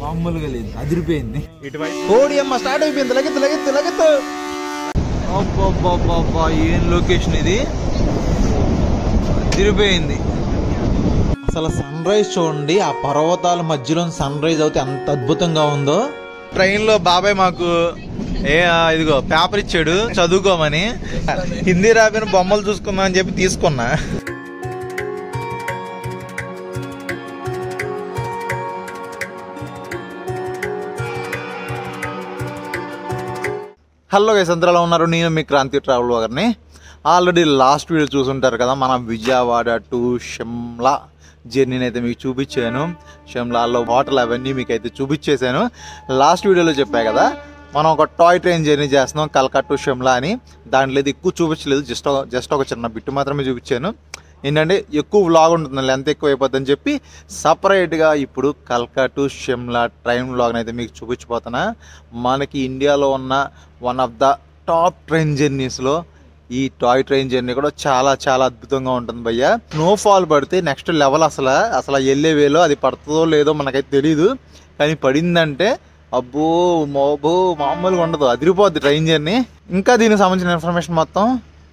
మామూలుగా లేదు, అదిరిపోయింది. ఓడియమ్మ స్టార్ట్ అయిపోయింది. లగెత్తు అబ్బా, ఏం లొకేషన్ ఇది, అదిరిపోయింది. అసలు సన్ రైజ్ చూడండి, ఆ పర్వతాల మధ్యలో సన్ రైజ్ అయితే ఎంత అద్భుతంగా ఉందో. ట్రైన్ లో బాబాయ్ మాకు ఇదిగో పేపర్ ఇచ్చాడు చదువుకోమని. హిందీ రాపిన బొమ్మలు చూసుకుందాం అని చెప్పి తీసుకున్నా. హలో గైస్, అందరూ ఉన్నారు. నేను మీ క్రాంతి ట్రావెల్ బ్లాగర్ని. ఆల్రెడీ లాస్ట్ వీడియో చూసుంటారు కదా, మనం విజయవాడ టు షిమ్లా జర్నీని అయితే మీకు చూపించాను. షిమ్లాలో హోటల్ అవన్నీ మీకు అయితే చూపించేశాను. లాస్ట్ వీడియోలో చెప్పా కదా, మనం ఒక టాయ్ ట్రైన్ జర్నీ చేస్తున్నాం కల్కట్ టు షిమ్లా అని. దాంట్లో అయితే ఎక్కువ చూపించలేదు, జస్ట్ ఒక చిన్న బిట్టు మాత్రమే చూపించాను. ఏంటంటే ఎక్కువ వ్లాగ్ ఉంటుంది, లెంత్ ఎక్కువ అయిపోద్దని చెప్పి సపరేట్గా ఇప్పుడు కల్కట్ టు షిమ్లా ట్రైన్ వ్లాగ్ని అయితే మీకు చూపించిపోతున్నా. మనకి ఇండియాలో ఉన్న one of the top train జర్నీస్లో ఈ టాయ్ ట్రైన్ జర్నీ కూడా చాలా చాలా అద్భుతంగా ఉంటుంది భయ్య. స్నోఫాల్ పడితే నెక్స్ట్ లెవెల్. అసలు వెళ్ళే వేలో అది పడుతుందో లేదో మనకైతే తెలీదు, కానీ పడిందంటే అబ్బో మామూలుగా ఉండదు, అదిరిపోద్ది ట్రైన్ జర్నీ. ఇంకా దీనికి సంబంధించిన ఇన్ఫర్మేషన్ మొత్తం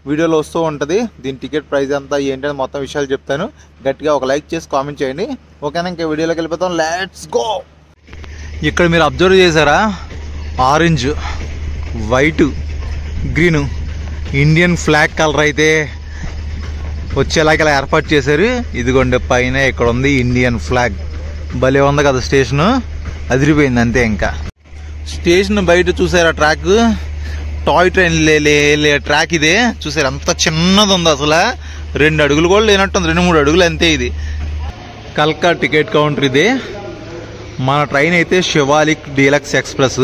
వీడియోలో వస్తూ ఉంటుంది. దీని టికెట్ ప్రైస్ అంతా ఏంటంటే మొత్తం విషయాలు చెప్తాను. గట్టిగా ఒక లైక్ చేసి కామెంట్ చేయండి, ఓకేనా? ఇంకా వీడియోలోకి వెళ్ళిపోతాం, లెట్స్ గో. ఇక్కడ మీరు అబ్జర్వ్ చేశారా, orange, white, green Indian flag colour అయితే వచ్చేలాగా ఇలా ఏర్పాటు చేశారు. ఇదిగోండి పైన ఇక్కడ ఉంది ఇండియన్ ఫ్లాగ్. భలే ఉంది కదా స్టేషను, అదిరిపోయింది అంతే. ఇంకా స్టేషన్ బయట చూసారా ట్రాక్, టాయ్ ట్రైన్ ట్రాక్ ఇదే. చూసారు అంత చిన్నది ఉంది, అసలు 2 అడుగులు కూడా లేనట్టుంది, 2-3 అడుగులు అంతే. ఇది కల్కా టికెట్ కౌంటర్ ఇదే. మన ట్రైన్ అయితే శివాలిక్ డీలక్స్ ఎక్స్ప్రెస్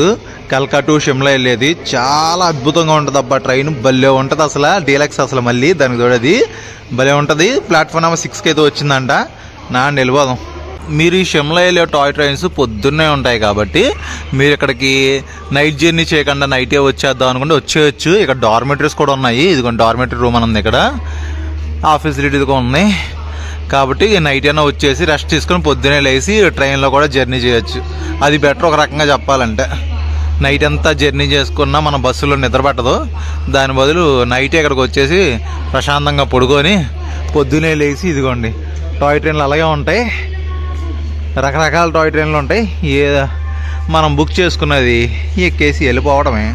కల్కా టు షిమ్లా వెళ్ళేది. చాలా అద్భుతంగా ఉంటుంది అబ్బా ట్రైన్, భలే ఉంటుంది అసలు. డీలక్స్ అసలు మళ్ళీ దానికి తోడది భలే ఉంటుంది. ప్లాట్ఫామ్ నెంబర్ 6కి అయితే వచ్చిందంట. వెళ్ళిపోదాం. మీరు ఈ షిమ్లా వెళ్ళే టాయ్ ట్రైన్స్ పొద్దున్నే ఉంటాయి కాబట్టి మీరు ఇక్కడికి నైట్ జర్నీ చేయకుండా నైటే వచ్చేద్దాం అనుకుంటే వచ్చేయచ్చు. ఇక్కడ డార్మెటరీస్ కూడా ఉన్నాయి. ఇదిగోండి డార్మెటరీ రూమ్ అని ఉంది, ఇక్కడ ఆ ఫెసిలిటీస్ కూడా ఉన్నాయి. కాబట్టి నైట్ అయినా వచ్చేసి రెస్ట్ తీసుకొని పొద్దునే లేచి ట్రైన్లో కూడా జర్నీ చేయొచ్చు. అది బెటర్ ఒక రకంగా చెప్పాలంటే. నైట్ అంతా జర్నీ చేసుకున్నా మన బస్సులో నిద్ర పట్టదు, దాని బదులు నైట్ ఇక్కడికి వచ్చేసి ప్రశాంతంగా పడుకొని పొద్దునే లేచి ఇదిగోండి టాయ్ ట్రైన్లు అలాగే ఉంటాయి. రకరకాల టాయ్ ట్రైన్లు ఉంటాయి. మనం బుక్ చేసుకున్నది ఎక్కేసి వెళ్ళిపోవడమే.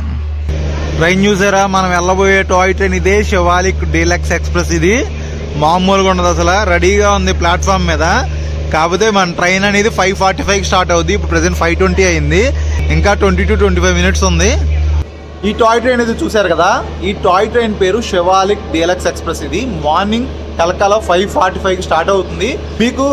ట్రైన్ చూసారా, మనం వెళ్ళబోయే టాయ్ ట్రైన్ ఇదే శివాలిక్ డీలక్స్ ఎక్స్ప్రెస్. ఇది మామూలుగా ఉండదు అసలు, రెడీగా ఉంది ప్లాట్ఫామ్ మీద. కాకపోతే మన ట్రైన్ అనేది 5:45కి స్టార్ట్ అవుద్ది. ఇప్పుడు ప్రెసెంట్ 5:20 అయింది, ఇంకా 20-25 మినిట్స్ ఉంది. ఈ టాయ్ ట్రైన్ అయితే చూసారు కదా, ఈ టాయ్ ట్రైన్ పేరు శివాలిక్ డీలక్స్ ఎక్స్ప్రెస్. ఇది మార్నింగ్ కల్కాలో 5:45కి స్టార్ట్ అవుతుంది. మీకు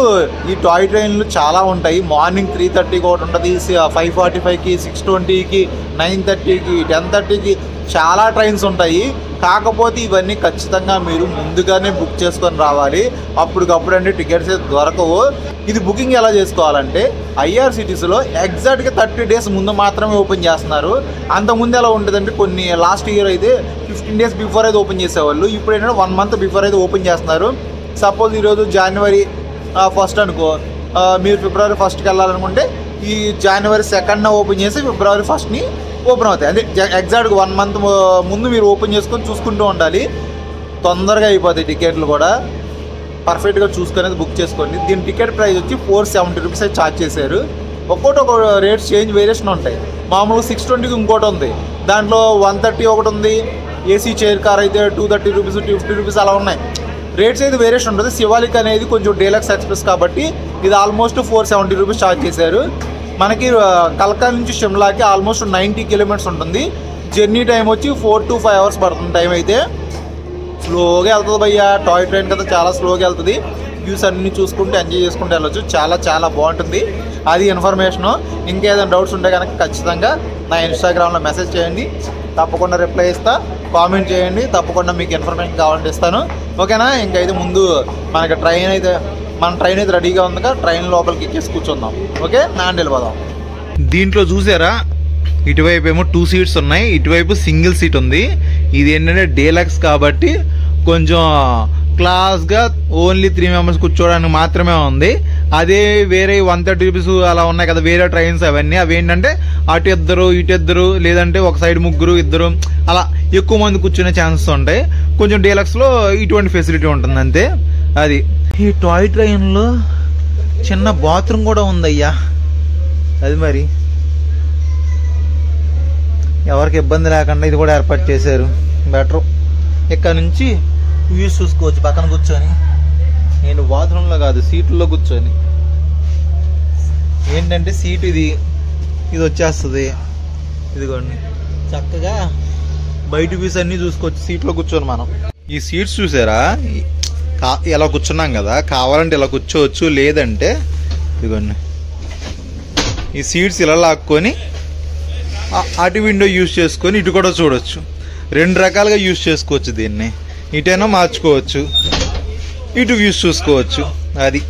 ఈ టాయ్ ట్రైన్లు చాలా ఉంటాయి. మార్నింగ్ 3:30కి ఒకటి ఉంటుంది, 5:45కి, 6:20కి, 9:30కి, 10:30కి చాలా ట్రైన్స్ ఉంటాయి. కాకపోతే ఇవన్నీ ఖచ్చితంగా మీరు ముందుగానే బుక్ చేసుకొని రావాలి. అప్పటికప్పుడు అంటే టికెట్స్ దొరకవు. ఇది బుకింగ్ ఎలా చేసుకోవాలంటే ఐఆర్సిటీసీలో ఎగ్జాక్ట్గా 30 డేస్ ముందు మాత్రమే ఓపెన్ చేస్తున్నారు. అంతకుముందు ఎలా ఉంటుందంటే కొన్ని లాస్ట్ ఇయర్ అయితే 15 డేస్ బిఫోర్ అయితే ఓపెన్ చేసేవాళ్ళు. ఇప్పుడు ఏంటంటే 1 మంత్ బిఫోర్ అయితే ఓపెన్ చేస్తున్నారు. సపోజ్ ఈరోజు జనవరి 1 అనుకో, మీరు ఫిబ్రవరి 1కి వెళ్ళాలనుకుంటే ఈ జనవరి 2న ఓపెన్ చేసి ఫిబ్రవరి 1ని ఓపెన్ అవుతాయి. అదే ఎగ్జాక్ట్గా 1 మంత్ ముందు మీరు ఓపెన్ చేసుకొని చూసుకుంటూ ఉండాలి. తొందరగా అయిపోతాయి టికెట్లు కూడా. పర్ఫెక్ట్గా చూసుకునేది బుక్ చేసుకోండి. దీని టికెట్ ప్రైస్ వచ్చి 470 రూపీస్ అయితే ఛార్జ్ చేశారు. ఒక్కొక్క రేట్స్ చేంజ్ వేరియేషన్ ఉంటాయి. మామూలుగా 620కి ఇంకోటి ఉంది, దాంట్లో 130 ఒకటి ఉంది. ఏసీ చైర్ కార్ అయితే 230 రూపీస్, 250 రూపీస్ అలా ఉన్నాయి. రేట్స్ అయితే వేరియేషన్ ఉంటుంది. శివాలిక్ అనేది కొంచెం డీలక్స్ ఎక్స్ప్రెస్ కాబట్టి ఇది ఆల్మోస్ట్ 470 రూపీస్ ఛార్జ్ చేశారు. మనకి కల్కా నుంచి షిమ్లాకి ఆల్మోస్ట్ 90 కిలోమీటర్స్ ఉంటుంది. జర్నీ టైం వచ్చి 4 to 5 అవర్స్ పడుతుంది. టైం అయితే స్లోగా వెళ్తుంది భయ్య. టాయ్ ట్రైన్ కదా చాలా స్లోగా వెళ్తుంది. వ్యూస్ అన్నీ చూసుకుంటూ ఎంజాయ్ చేసుకుంటూ వెళ్ళొచ్చు. చాలా చాలా బాగుంటుంది. అది ఇన్ఫర్మేషను. ఇంకేదైనా డౌట్స్ ఉంటే కనుక ఖచ్చితంగా నా ఇన్స్టాగ్రామ్లో మెసేజ్ చేయండి, తప్పకుండా రిప్లై ఇస్తా. కామెంట్ చేయండి, తప్పకుండా మీకు ఇన్ఫర్మేషన్ కావాలంటే ఇస్తాను, ఓకేనా? ఇంకైతే ముందు మన ట్రైన్ అయితే రెడీగా ఉంది కదా, ట్రైన్ లోపలికి ఎక్కేసి కూర్చుందాం, ఓకే? వెళ్ళిపోదాం. దీంట్లో చూసారా, ఇటువైపు ఏమో 2 సీట్స్ ఉన్నాయి, ఇటువైపు సింగిల్ సీట్ ఉంది. ఇది ఏంటంటే డీలక్స్ కాబట్టి కొంచెం క్లాస్గా ఓన్లీ 3 మెంబర్స్ కూర్చోవడానికి మాత్రమే ఉంది. అదే వేరే 130 రూపీస్ అలా ఉన్నాయి కదా వేరే ట్రైన్స్ అవన్నీ, అవి ఏంటంటే అటు ఇద్దరు ఇటు ఇద్దరు, లేదంటే ఒక సైడ్ ముగ్గురు ఇద్దరు అలా ఎక్కువ మంది కూర్చునే ఛాన్సెస్ ఉంటాయి. కొంచెం డీలక్స్ లో ఇటువంటి ఫెసిలిటీ ఉంటుంది అంతే. అది ఈ టాయ్ ట్రైన్ లో చిన్న బాత్రూమ్ కూడా ఉందయ్యా. అది మరి ఎవరికి ఇబ్బంది లేకుండా ఇది కూడా ఏర్పాటు చేశారు. బెటర్. ఇక్కడ నుంచి వ్యూస్ చూసుకోవచ్చు పక్కన కూర్చొని. నేను బాత్రూంలో కాదు, సీట్లో కూర్చొని. ఏంటంటే సీట్ ఇది వచ్చేస్తుంది. ఇదిగోండి చక్కగా బయట వ్యూస్ అన్ని చూసుకోవచ్చు సీట్లో కూర్చొని మనం. ఈ సీట్స్ చూసారా, ఇలా కూర్చున్నాం కదా, కావాలంటే ఇలా కూర్చోవచ్చు, లేదంటే ఇదిగోండి ఈ సీట్స్ ఇలా లాక్కొని అటు విండో యూజ్ చేసుకొని ఇటు కూడా చూడొచ్చు. 2 రకాలుగా యూజ్ చేసుకోవచ్చు దీన్ని. ఇటైనా మార్చుకోవచ్చు, ఇటు వ్యూస్ చూసుకోవచ్చు. అది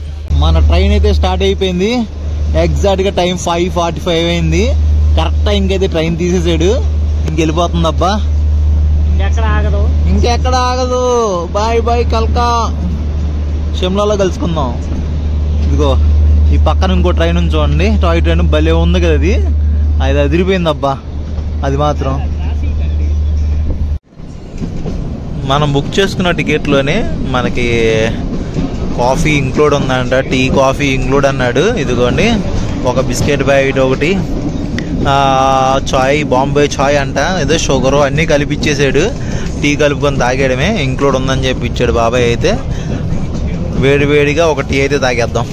మన ట్రైన్ అయితే స్టార్ట్ అయిపోయింది. ఎగ్జాక్ట్గా టైం 5:45 అయింది. కరెక్ట్ టైంకి అయితే ట్రైన్ తీసేసాడు. ఇంకెళ్ళిపోతుంది అబ్బా, ఇంకెక్కడ ఆగదు. బాయ్ బాయ్ కల్కా, షిమ్లాలో కలుసుకుందాం. ఇదిగో ఈ పక్కన ఇంకో ట్రైన్ ఉంది చూడండి, టాయ్ ట్రైన్ భలే ఉంది కదా. అది అదిరిపోయింది అబ్బా. అది మాత్రం మనం బుక్ చేసుకున్న టికెట్లోనే మనకి కాఫీ ఇంక్లూడ్ ఉందంట, టీ కాఫీ ఇంక్లూడ్ అన్నాడు. ఇదిగోండి ఒక బిస్కెట్ ప్యాకెట్ ఒకటి, చాయ్ బాంబే చాయ్ అంట, ఏదో షుగరు అన్నీ కలిపిచ్చేసాడు. టీ కలుపుకొని తాగేయడమే, ఇంక్లూడ్ ఉందని చెప్పి ఇచ్చాడు బాబాయ్. అయితే వేడివేడిగా ఒక టీ అయితే తాగేద్దాం.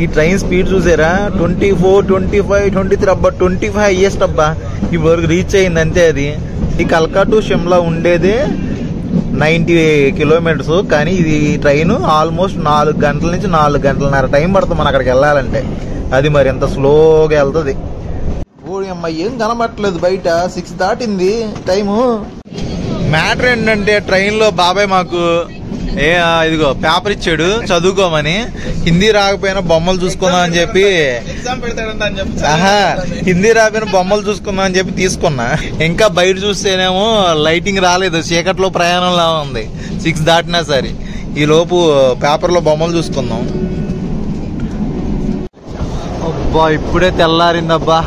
ఈ ట్రైన్ స్పీడ్ చూసారా, 24, 25, 23 అబ్బా, 25 హైయెస్ట్ అబ్బా. ఇప్పటివరకు రీచ్ అయింది అంతే. అది ఈ కల్కా టు షిమ్లా ఉండేదే 90 కిలోమీటర్స్, కానీ ఇది ట్రైన్ ఆల్మోస్ట్ 4 గంటల నుంచి 4 గంటలన్నర టైం పడుతుంది మనం అక్కడికి వెళ్ళాలంటే. అది మరి ఎంత స్లోగా వెళ్తుంది. ఓడి అమ్మ ఏం కనబట్టలేదు బయట, 6 దాటింది టైము. మ్యాటర్ ఏంటంటే ట్రైన్లో బాబాయ్ మాకు ఇదిగో పేపర్ ఇచ్చాడు చదువుకోమని. హిందీ రాకపోయినా బొమ్మలు చూసుకుందాం అని చెప్పి, హిందీ రాకపోయినా బొమ్మలు చూసుకుందాం అని చెప్పి తీసుకున్నా. ఇంకా బయట చూస్తేనేమో లైటింగ్ రాలేదు, చీకట్లో ప్రయాణంలా ఉంది. 6 దాటినా సరే ఈ లోపు పేపర్లో బొమ్మలు చూసుకుందాం. అబ్బా ఇప్పుడే తెల్లారిందబ్బా,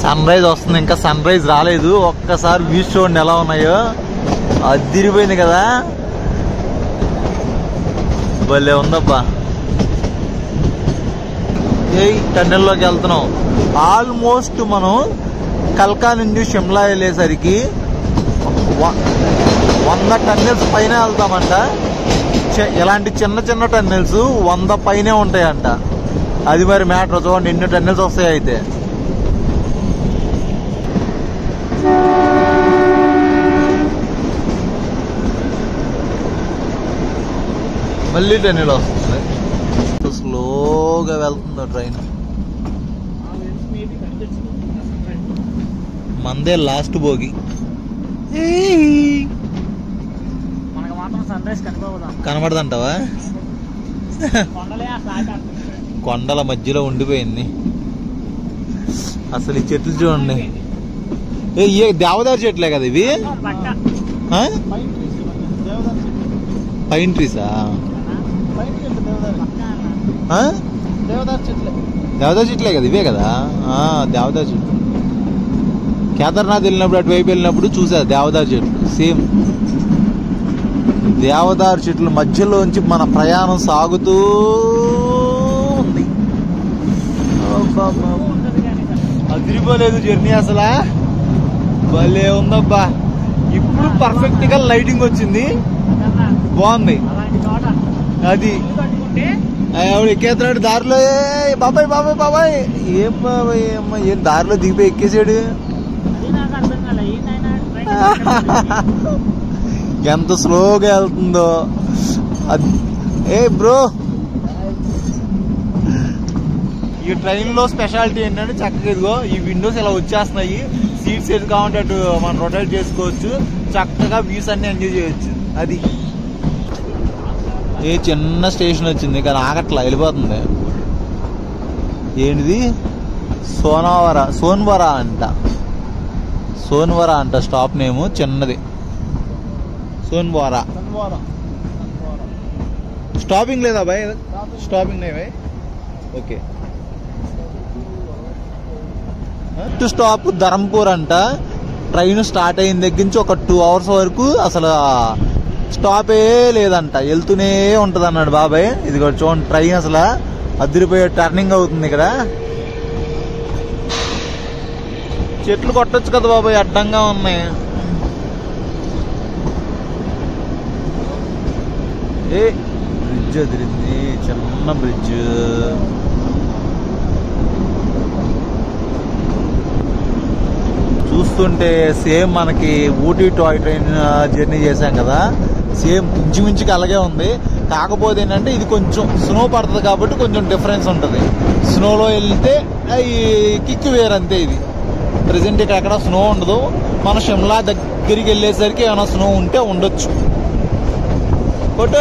సన్ రైజ్ వస్తుంది. ఇంకా సన్ రైజ్ రాలేదు. ఒక్కసారి వ్యూస్ చూడండి ఎలా ఉన్నాయో, అదిరిపోయింది కదా, భలే ఉందబ్బా. ఏ టన్నెల్లోకి వెళ్తున్నాం. ఆల్మోస్ట్ మనం కల్కా నుంచి షిమ్లా వెళ్ళేసరికి 100 టన్నెల్స్ పైన వెళ్తామంట. ఇలాంటి చిన్న చిన్న టన్నెల్స్ 100 పైనే ఉంటాయంట. అది మరి మ్యాటర్. చూడండి ఎన్ని టన్నెల్స్ వస్తాయి. అయితే మళ్ళీ టన్నెల్ వస్తుంది. స్లోగా వెళ్తుందో ట్రైన్. మందే లాస్ట్ భోగి. కనబడదంటావా? కొండల మధ్యలో ఉండిపోయింది. అసలు ఈ చెట్లు చూడండి, ఏ దేవదారు చెట్లే కదా ఇవి. Pine Teresa? దేవదారు చెట్లే కదా ఇవే కదా. దేవదారు చెట్లు కేదార్నాథ్ వెళ్ళినప్పుడు అటువైపు వెళ్ళినప్పుడు చూసా దేవదారు చెట్లు. సేమ్ దేవదారు చెట్ల మధ్యలోంచి మన ప్రయాణం సాగుతూ ఉంది. అదిరిపోలేదు జర్నీ అసలు, భలే ఉందబ్బా. ఇప్పుడు పర్ఫెక్ట్ గా లైటింగ్ వచ్చింది, బాగుంది. అది ఎక్కేస్తున్నాడు దారిలో. బాబాయ్ బాబాయ్ బాబాయ్, ఏం బాబాయ్ అమ్మ, ఏం దారిలో దిగిపోయి ఎక్కేసాడు. ఎంత స్లోగా వెళ్తుందో. ఏ బ్రో, ఈ ట్రైన్ లో స్పెషాలిటీ ఏంటంటే చక్కగా ఇదిగో ఈ విండోస్ ఇలా వచ్చేస్తున్నాయి. సీట్స్ ఎటు కావాలంటే అటు మనం రొటేట్ చేసుకోవచ్చు. చక్కగా వ్యూస్ అన్ని ఎంజాయ్ చేయొచ్చు. అది ఏ చిన్న స్టేషన్ వచ్చింది కానీ ఆగట్లా, వెళ్ళిపోతుంది. ఏంటిది? సోన్వరా అంట స్టాప్ నేము, చిన్నది. సోన్వారా. స్టాపింగ్ లేదా బాయ్? స్టాపింగ్ లేవే. ఓకే. నెక్స్ట్ స్టాప్ ధర్మపూర్ అంట. ట్రైన్ స్టార్ట్ అయిన దగ్గర నుంచి ఒక 2 hours వరకు అసలు స్టాపే లేదంట, వెళ్తూనే ఉంటది అన్నాడు బాబాయ్. ఇది కూడా చూడండి, ట్రైన్ అసలు అదిరిపోయే టర్నింగ్ అవుతుంది ఇక్కడ. చెట్లు కొట్టొచ్చు కదా బాబాయ్, అడ్డంగా ఉన్నాయి. ఏ బ్రిడ్జ్ అదిరింది, చిన్న బ్రిడ్జ్. చూస్తుంటే సేమ్ మనకి ఊటీ టాయ్ ట్రైన్ జర్నీ చేసాం కదా, సేమ్ ఇంచుమించుకి అలాగే ఉంది. కాకపోతే ఏంటంటే ఇది కొంచెం స్నో పడుతుంది కాబట్టి కొంచెం డిఫరెన్స్ ఉంటుంది. స్నోలో వెళ్తే ఈ కిక్ వేరంతే. ఇది ప్రజెంట్ ఇక్కడ ఎక్కడ స్నో ఉండదు. మన షిమ్లా దగ్గరికి వెళ్ళేసరికి ఏమైనా స్నో ఉంటే ఉండొచ్చు. బట్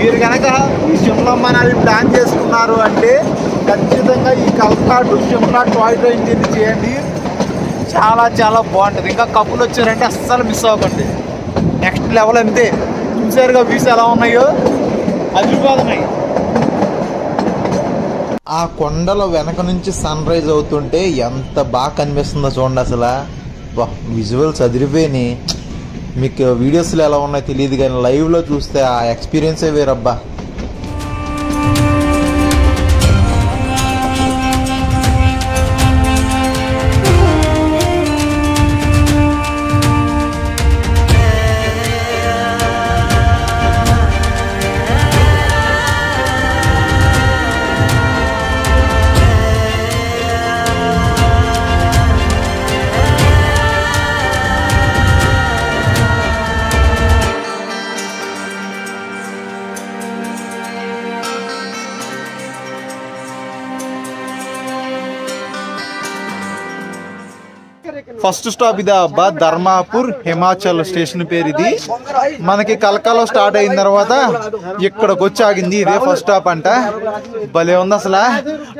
మీరు కనుక ఈ షిమ్లా మనాలి ప్లాన్ చేసుకున్నారు అంటే ఖచ్చితంగా ఈ కల్కా to Shimla toy train journey చేయండి. చాలా చాలా బాగుంటుంది. ఇంకా కప్పులు వచ్చారంటే అస్సలు మిస్ అవ్వకండి. నెక్స్ట్ లెవెల్ అంతే. చూసారుగా వ్యూస్ ఎలా ఉన్నాయో, అదిరిపోతున్నాయి. ఆ కొండల వెనక నుంచి సన్ రైజ్ అవుతుంటే ఎంత బాగా కనిపిస్తుందో చూడండి. అసలు విజువల్స్ అదిరిపోయినాయి. మీకు వీడియోస్లో ఎలా ఉన్నాయో తెలియదు కానీ లైవ్లో చూస్తే ఆ ఎక్స్పీరియన్సే వేరబ్బా. ఫస్ట్ స్టాప్ ఇదే అబ్బా, ధర్మాపూర్ హిమాచల్ స్టేషన్ పేరు ఇది. మనకి కల్కాలో స్టార్ట్ అయిన తర్వాత ఇక్కడికి వచ్చి ఆగింది. ఇదే ఫస్ట్ స్టాప్ అంట. భలే ఉంది అసలు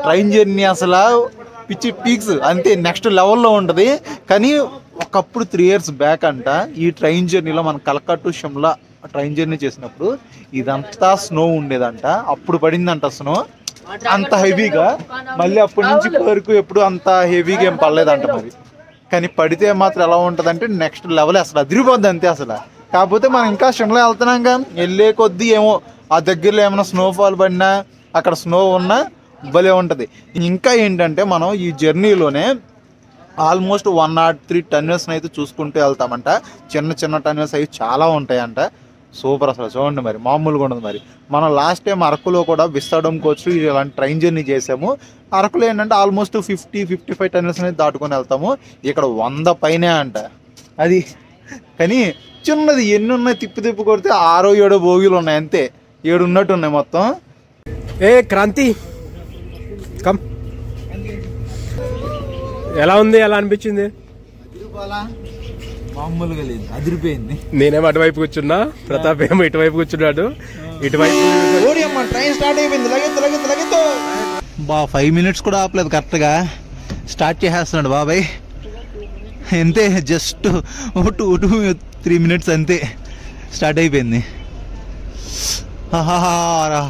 ట్రైన్ జర్నీ. అసలు పిచ్చి పీక్స్ అంతే, నెక్స్ట్ లెవెల్లో ఉంటుంది. కానీ ఒకప్పుడు 3 years బ్యాక్ అంట ఈ ట్రైన్ జర్నీలో మన కల్కా టు షిమ్లా ట్రైన్ జర్నీ చేసినప్పుడు ఇదంతా స్నో ఉండేదంట. అప్పుడు పడిందంట స్నో అంత హెవీగా. మళ్ళీ అప్పటి నుంచి వరకు ఎప్పుడు అంత హెవీగా ఏం పడలేదంట. మరి కానీ పడితే మాత్రం ఎలా ఉంటుంది అంటే నెక్స్ట్ లెవెల్, అసలు అదిరిపోద్ది అంతే అసలు. కాకపోతే మనం ఇంకా షిమ్లా వెళ్తున్నాం కానీ వెళ్ళే కొద్దీ ఏమో ఆ దగ్గరలో ఏమైనా స్నోఫాల్ పడినా అక్కడ స్నో ఉన్నా భలే ఉంటుంది. ఇంకా ఏంటంటే మనం ఈ జర్నీలోనే ఆల్మోస్ట్ 103 tunnels అయితే చూసుకుంటూ వెళ్తామంట. చిన్న చిన్న టన్నెల్స్ అవి చాలా ఉంటాయంట. సూపర్ అసలు చూడండి, మరి మామూలుగా ఉండదు. మరి మనం లాస్ట్ టైం అరకులో కూడా విస్తాడం కోచ్ ఇలాంటి ట్రైన్ జర్నీ చేసాము. అరకులో ఏంటంటే ఆల్మోస్ట్ 50-55 tunnels అనేది దాటుకొని వెళ్తాము. ఇక్కడ 100 పైనే అంట అది. కానీ చిన్నది ఎన్ని ఉన్నాయి, తిప్పు కొడితే 6-7 బోగీలు ఉన్నాయి అంతే. 7 ఉన్నట్టు ఉన్నాయి మొత్తం. ఏ క్రాంతి కమ్, ఎలా ఉంది, ఎలా అనిపించింది? మామూలుగా లేదు, అదిరిపోయింది. నేనేమో అటువైపు కూర్చున్నా, ప్రతాప్ ఏమో ఇటువైపు కూర్చున్నాడు. ఇటువైపు ట్రైన్ స్టార్ట్ అయిపోయింది. బా 5 minutes కూడా ఆపలేదు, కరెక్ట్ గా స్టార్ట్ చేసేస్తున్నాడు బాబాయ్. అంతే, జస్ట్ 2-3 minutes అంతే స్టార్ట్ అయిపోయింది.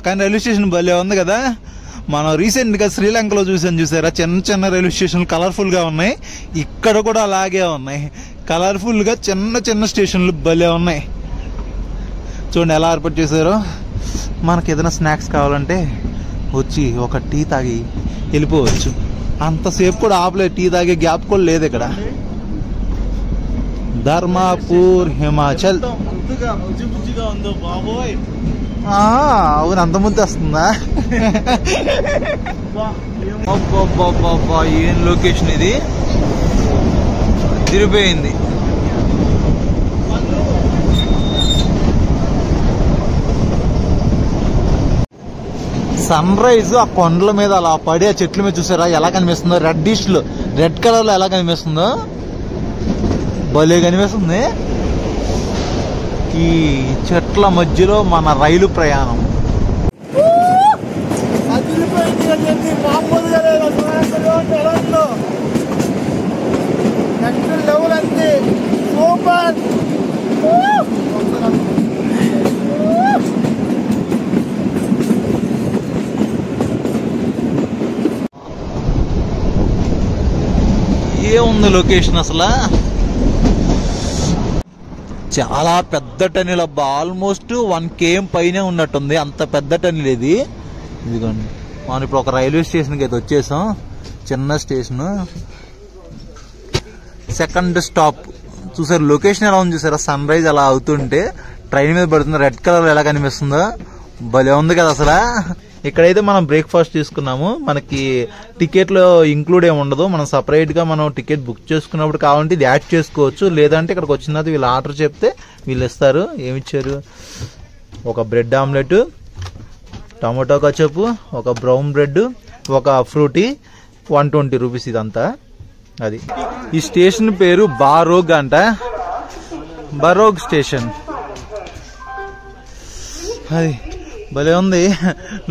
కానీ రైల్వే స్టేషన్ భలే ఉంది కదా. మనం రీసెంట్గా శ్రీలంకలో చూసారా, చిన్న చిన్న రైల్వే స్టేషన్లు కలర్ఫుల్గా ఉన్నాయి. ఇక్కడ కూడా అలాగే ఉన్నాయి, కలర్ఫుల్గా చిన్న చిన్న స్టేషన్లు భలే ఉన్నాయి. చూడండి ఎలా ఏర్పాటు చేశారో. మనకి ఏదైనా స్నాక్స్ కావాలంటే వచ్చి ఒక టీ తాగి వెళ్ళిపోవచ్చు. అంతసేపు కూడా ఆపలేదు, టీ తాగే గ్యాప్ కూడా లేదు ఇక్కడ. ధర్మాపూర్ హిమాచల్. అవును, అంత ముందు వస్తుందా? ఏం లొకేషన్ ఇది, తిరిగిపోయింది. సన్ రైజ్ ఆ కొండల మీద అలా పడి ఆ చెట్ల మీద చూసారా ఎలా కనిపిస్తుందో, రెడ్ కలర్ లో ఎలా కనిపిస్తుందో, భలే కనిపిస్తుంది. ఈ చెట్ల మధ్యలో మన రైలు ప్రయాణం. ఏముంది లొకేషన్ అసలు, చాలా పెద్ద టన్నెల్ అబ్బా, ఆల్మోస్ట్ 1 km పైనే ఉన్నట్టుంది, అంత పెద్ద టన్నెల్ ఇది. ఇదిగోండి, మనం ఇప్పుడు ఒక రైల్వే స్టేషన్కి అయితే వచ్చేసాం, చిన్న స్టేషన్. సెకండ్ స్టాప్ చూసారు, లొకేషన్ ఎలా ఉంది చూసారా, సన్ రైజ్ అలా అవుతుంటే ట్రైన్ మీద పడుతుంది, రెడ్ కలర్ ఎలా కనిపిస్తుందో, భలే ఉంది కదా అసలు. ఇక్కడైతే మనం బ్రేక్ఫాస్ట్ తీసుకున్నాము, మనకి టికెట్ లో ఇంక్లూడ్ ఏమి ఉండదు, మనం సపరేట్ గా మనం టికెట్ బుక్ చేసుకున్నప్పుడు కావాలంటే ఇది యాడ్ చేసుకోవచ్చు, లేదంటే ఇక్కడికి వచ్చిన తర్వాత వీళ్ళు ఆర్డర్ చెప్తే వీళ్ళు ఇస్తారు. ఏమిచ్చారు, ఒక బ్రెడ్ ఆమ్లెట్, టమాటో కచప్, ఒక బ్రౌన్ బ్రెడ్, ఒక ఫ్రూటీ, 120 రూపీస్ ఇదంతా. అది ఈ స్టేషన్ పేరు బారోగ్ అంట, బరోగ్ స్టేషన్. అది భలే ఉంది,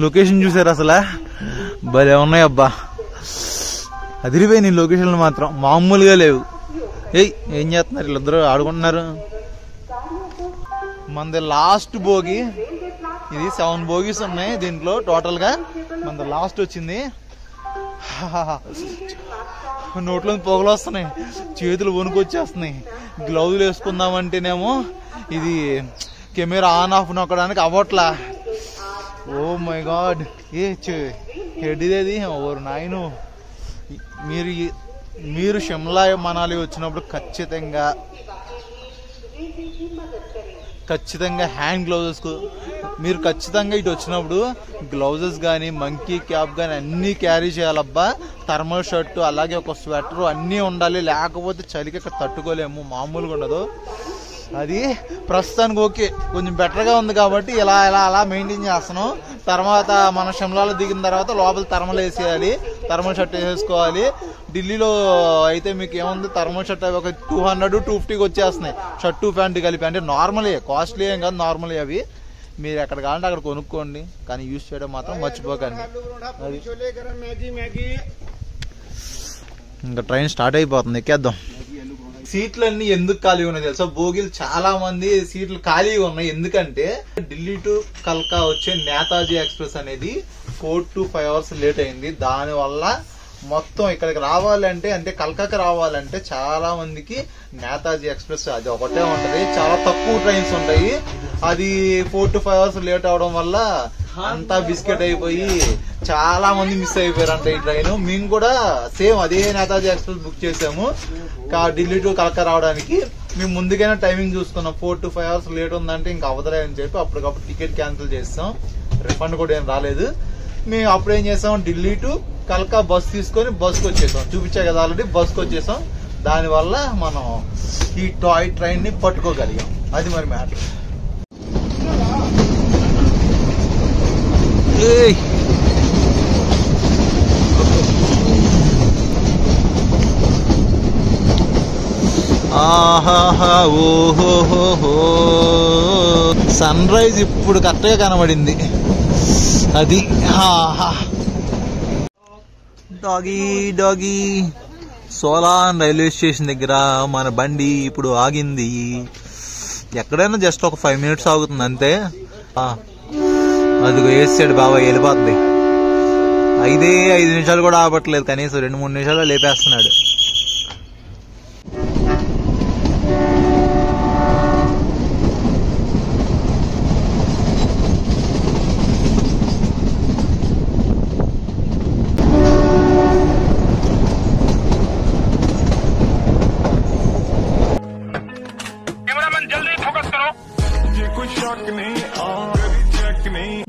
లొకేషన్ చూసారు అసలు, భలే ఉన్నాయి అబ్బా, అదిరిపోయి లొకేషన్లు మాత్రం మామూలుగా లేవు. ఏం చేస్తున్నారు వీళ్ళిద్దరు, ఆడుకుంటున్నారు. మనది లాస్ట్ భోగి ఇది, 7 బోగీస్ ఉన్నాయి దీంట్లో టోటల్ గా, మనది లాస్ట్ వచ్చింది. నోట్లో పొగలు వస్తున్నాయి, చేతులు వణుకొచ్చేస్తున్నాయి. గ్లౌజులు వేసుకుందామంటేనేమో ఇది కెమెరా ఆన్ ఆఫ్ నొక్కడానికి అవ్వట్లా. ఓ మై గాడ్, హెడ్ ఇదేది ఓరు నాయను. మీరు షిమ్లా మనాలి వచ్చినప్పుడు ఖచ్చితంగా హ్యాండ్ గ్లౌజెస్, మీరు ఖచ్చితంగా ఇటు వచ్చినప్పుడు గ్లౌజెస్ కానీ మంకీ క్యాప్ కానీ అన్నీ క్యారీ చేయాలబ్బా. థర్మల్ షర్టు అలాగే ఒక స్వెటర్ అన్నీ ఉండాలి, లేకపోతే చలికి ఇక్కడ తట్టుకోలేము, మామూలుగా ఉండదు. అది ప్రస్తుతానికి ఓకే, కొంచెం బెటర్గా ఉంది కాబట్టి అలా మెయింటైన్ చేస్తున్నాం. తర్వాత మన షిమ్లాలో దిగిన తర్వాత లోపల థర్మల్ వేసేయాలి, థర్మల్ షర్ట్ వేసేసుకోవాలి. ఢిల్లీలో అయితే మీకు ఏముంది, థర్మల్ షర్ట్ అవి ఒక 200-250కి వచ్చేస్తున్నాయి, షర్టు ప్యాంటు కలిపి. అంటే నార్మలే, కాస్ట్లీ ఏం కాదు, నార్మలే అవి. మీరు ఎక్కడ కావాలంటే అక్కడ కొనుక్కోండి, కానీ యూజ్ చేయడం మాత్రం మర్చిపోకండి. ఇంకా ట్రైన్ స్టార్ట్ అయిపోతుంది, ఎక్కేద్దాం. సీట్లన్నీ ఎందుకు ఖాళీగా ఉన్నాయి తెలుసా, బోగీలు చాలా మంది సీట్లు ఖాళీగా ఉన్నాయి. ఎందుకంటే ఢిల్లీ టు కల్కా వచ్చే నేతాజీ ఎక్స్ప్రెస్ అనేది 4 to 5 hours లేట్ అయింది. దానివల్ల మొత్తం ఇక్కడికి రావాలంటే, అంటే కల్కాకి రావాలంటే చాలా మందికి నేతాజీ ఎక్స్ప్రెస్ అది ఒకటే ఉంటది, చాలా తక్కువ ట్రైన్స్ ఉంటాయి. అది 4 to 5 hours లేట్ అవడం వల్ల అంతా బిస్కెట్ అయిపోయి చాలా మంది మిస్ అయిపోయారంట ఈ ట్రైన్. మేము కూడా సేమ్ అదే నేతాజీ ఎక్స్ప్రెస్ బుక్ చేసాము ఢిల్లీ టు కల్కా రావడానికి. మేము ముందుగానే టైమింగ్ చూసుకున్నాం, 4 to 5 hours లేట్ ఉందంటే ఇంకా అవదలే అని చెప్పి అప్పటికప్పుడు టికెట్ క్యాన్సిల్ చేస్తాం. రిఫండ్ కూడా ఏం రాలేదు. మేము అప్పుడు ఏం చేసాం, ఢిల్లీ టు కల్కా బస్ తీసుకొని బస్కి వచ్చేసాం. చూపించా కదా ఆల్రెడీ, బస్కి వచ్చేసాం. దానివల్ల మనం ఈ టాయ్ ట్రైన్ ని పట్టుకోగలిగాం. అది మరి మ్యాటర్. ఆహాహా ఓహోహో, సన్ రైజ్ ఇప్పుడు కరెక్ట్గా కనబడింది. అది డాగీ సోలాన్ రైల్వే స్టేషన్ దగ్గర మన బండి ఇప్పుడు ఆగింది. ఎక్కడైనా జస్ట్ ఒక 5 minutes ఆగుతుంది అంతే. అదిగో వేసాడు బాబాయ్, వెళ్ళిపోద్ది. 5 నిమిషాలు కూడా ఆగట్లేదు, కనీసం 2-3 నిమిషాలు లేపేస్తున్నాడు.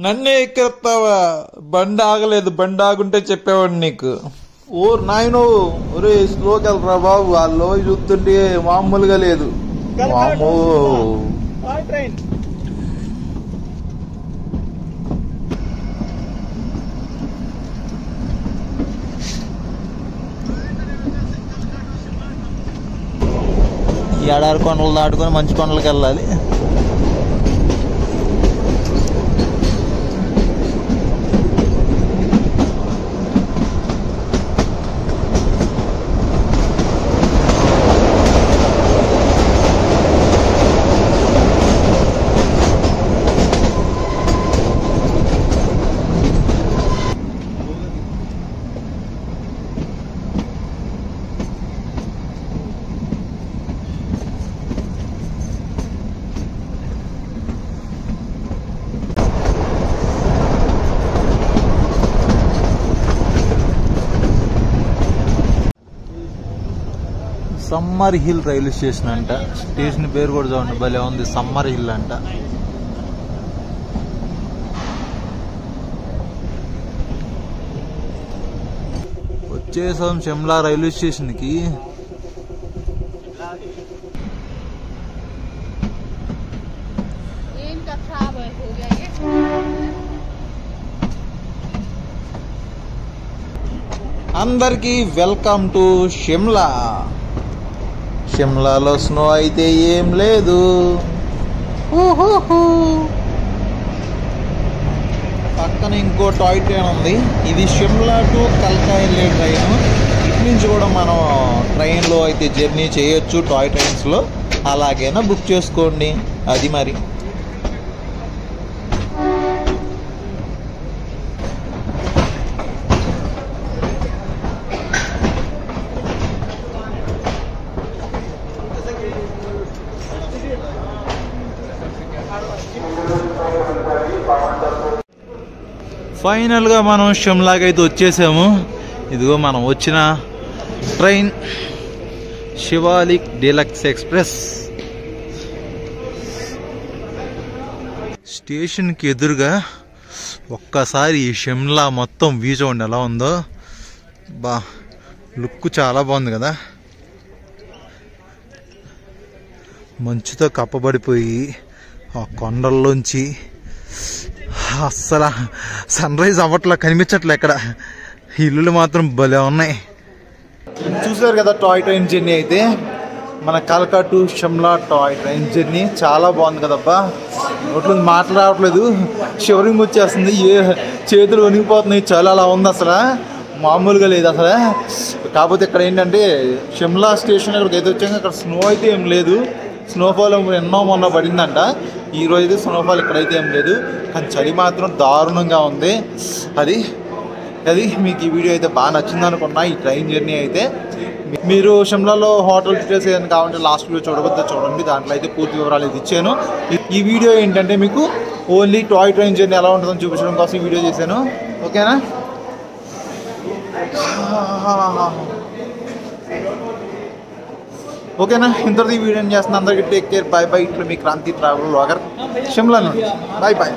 నన్నే ఎక్కిస్తావా? బండి ఆగలేదు, బండి ఆగుంటే చెప్పేవాడు నీకు. ఓ నాయనో, ఒరే స్లోకి వెళ్ళరా బాబు, ఆ లో చూస్తుంటే మామూలుగా లేదు. వామ్మో. ఏడారి కొండలు దాటుకొని మంచి కొండలకి వెళ్ళాలి. సమ్మర్ హిల్ రైల్వే స్టేషన్ అంట. స్టేషన్ పేరు కూడా చూడండి, భలే ఉంది, సమ్మర్ హిల్ అంట. వచ్చేసాం షిమ్లా రైల్వే స్టేషన్ కి. అందరికీ వెల్కమ్ టు షిమ్లా. షిమ్లాలో స్నో అయితే ఏం లేదు. పక్కన ఇంకో టాయ్ ట్రైన్ ఉంది. ఇది షిమ్లా టు కల్కా వెళ్ళే ట్రైన్. ఇటు నుంచి కూడా మనం ట్రైన్లో అయితే జర్నీ చేయొచ్చు, టాయ్ ట్రైన్స్లో. అలాగైనా బుక్ చేసుకోండి. అది మరి. ఫైనల్గా మనం షిమ్లాకి అయితే వచ్చేసాము. ఇదిగో మనం వచ్చిన ట్రైన్ శివాలిక్ డీలక్స్ ఎక్స్ప్రెస్. స్టేషన్కి ఎదురుగా ఒక్కసారి ఈ షిమ్లా మొత్తం వ్యూ చూడండి ఎలా ఉందో. బా, లుక్ చాలా బాగుంది కదా. మంచుతో కప్పబడిపోయి ఆ కొండల్లోంచి అస్సలు సన్ రైజ్ అవ్వట్లా, కనిపించట్లే ఎక్కడ. ఇల్లులు మాత్రం భలే ఉన్నాయి. చూసారు కదా టాయ్ ట్రైన్ జర్నీ అయితే. మన కల్కా to Shimla toy train journey చాలా బాగుంది కదబ్బా. నోట్లో మాట్లాడట్లేదు, షివరింగ్ వచ్చేస్తుంది, చేతులు వణిగిపోతున్నాయి, చాలా అలా ఉంది అసలు. మామూలుగా లేదు అసలు. కాకపోతే ఇక్కడ ఏంటంటే షిమ్లా స్టేషన్ ఇక్కడికి అయితే వచ్చాక ఇక్కడ స్నో అయితే ఏం లేదు. స్నోఫాల్ ఎన్నో మొన్న పడిందంట. ఈరోజు అయితే స్నోఫాల్ ఇక్కడైతే ఏం లేదు, కానీ చలి మాత్రం దారుణంగా ఉంది. అది మీకు ఈ వీడియో అయితే బాగా నచ్చింది అనుకున్నా, ఈ ట్రైన్ జర్నీ అయితే. మీరు షిమ్లాలో హోటల్ డీటెయిల్స్ ఏదైనా కావాలంటే లాస్ట్ వీడియో చూడండి, దాంట్లో అయితే పూర్తి వివరాలు అయితే ఇచ్చాను. ఈ వీడియో ఏంటంటే మీకు ఓన్లీ టాయ్ ట్రైన్ జర్నీ ఎలా ఉంటుందని చూపించడం కోసం ఈ వీడియో చేశాను. ఓకేనా? ఓకేనా, ఇంతవరకు ఈ వీడియో చేస్తున్నాను. అందరికీ టేక్ కేర్, బాయ్ బాయ్. ఇట్లా మీ క్రాంతి ట్రావెల్ వ్లాగర్ షిమ్లా నుండి. Bye bye.